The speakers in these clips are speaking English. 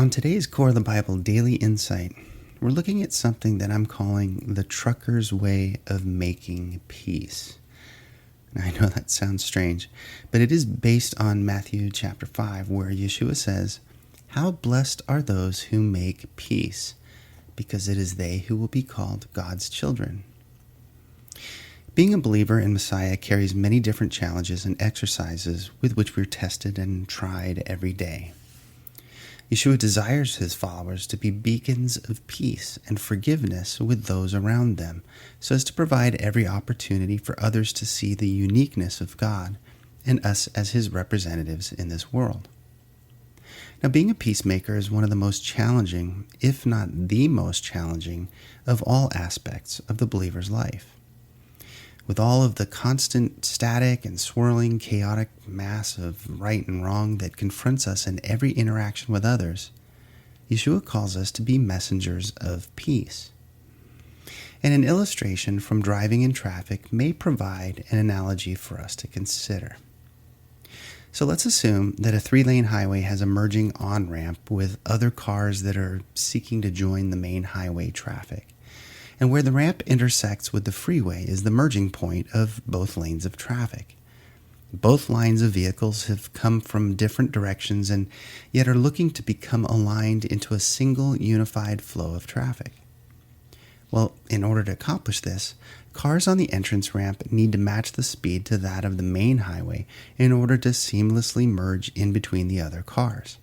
On today's Core of the Bible Daily Insight, we're looking at something that I'm calling the trucker's way of making peace. I know that sounds strange, but it is based on Matthew chapter 5, where Yeshua says, "How blessed are those who make peace, because it is they who will be called God's children." Being a believer in Messiah carries many different challenges and exercises with which we're tested and tried every day. Yeshua desires his followers to be beacons of peace and forgiveness with those around them, so as to provide every opportunity for others to see the uniqueness of God and us as his representatives in this world. Now, being a peacemaker is one of the most challenging, if not the most challenging, of all aspects of the believer's life. With all of the constant static and swirling chaotic mass of right and wrong that confronts us in every interaction with others, Yeshua calls us to be messengers of peace. And an illustration from driving in traffic may provide an analogy for us to consider. So let's assume that a 3-lane highway has a merging on-ramp with other cars that are seeking to join the main highway traffic. And where the ramp intersects with the freeway is the merging point of both lanes of traffic. Both lines of vehicles have come from different directions and yet are looking to become aligned into a single unified flow of traffic. Well, in order to accomplish this, cars on the entrance ramp need to match the speed to that of the main highway in order to seamlessly merge in between the other cars.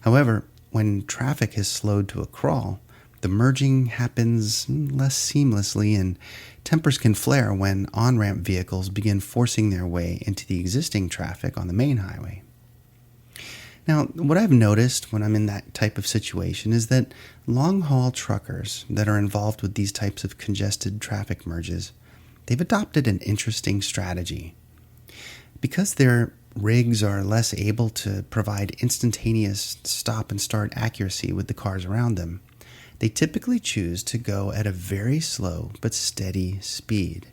However, when traffic is slowed to a crawl, the merging happens less seamlessly, and tempers can flare when on-ramp vehicles begin forcing their way into the existing traffic on the main highway. Now, what I've noticed when I'm in that type of situation is that long-haul truckers that are involved with these types of congested traffic merges, they've adopted an interesting strategy. Because their rigs are less able to provide instantaneous stop and start accuracy with the cars around them, they typically choose to go at a very slow but steady speed.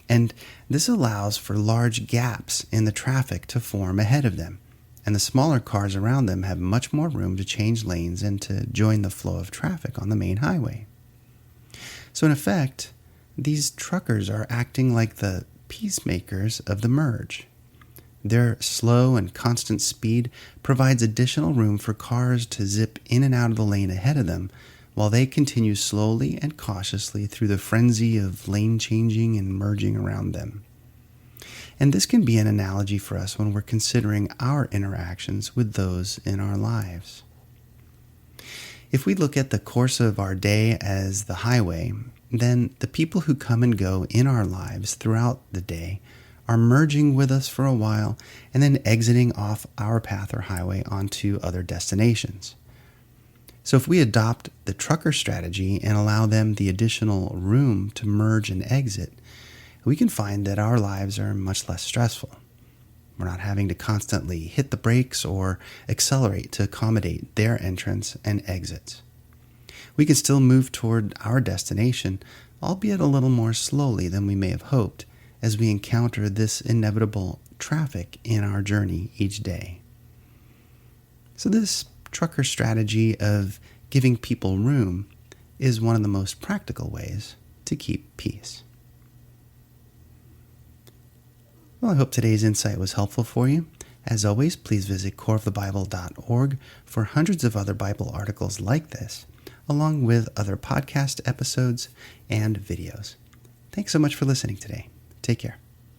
And this allows for large gaps in the traffic to form ahead of them, and the smaller cars around them have much more room to change lanes and to join the flow of traffic on the main highway. So in effect, these truckers are acting like the peacemakers of the merge. Their slow and constant speed provides additional room for cars to zip in and out of the lane ahead of them, while they continue slowly and cautiously through the frenzy of lane changing and merging around them. And this can be an analogy for us when we're considering our interactions with those in our lives. If we look at the course of our day as the highway, then the people who come and go in our lives throughout the day are merging with us for a while and then exiting off our path or highway onto other destinations. So if we adopt the trucker strategy and allow them the additional room to merge and exit, we can find that our lives are much less stressful. We're not having to constantly hit the brakes or accelerate to accommodate their entrance and exits. We can still move toward our destination, albeit a little more slowly than we may have hoped, as we encounter this inevitable traffic in our journey each day. So this trucker strategy of giving people room is one of the most practical ways to keep peace. Well, I hope today's insight was helpful for you. As always, please visit coreofthebible.org for hundreds of other Bible articles like this, along with other podcast episodes and videos. Thanks so much for listening today. Take care.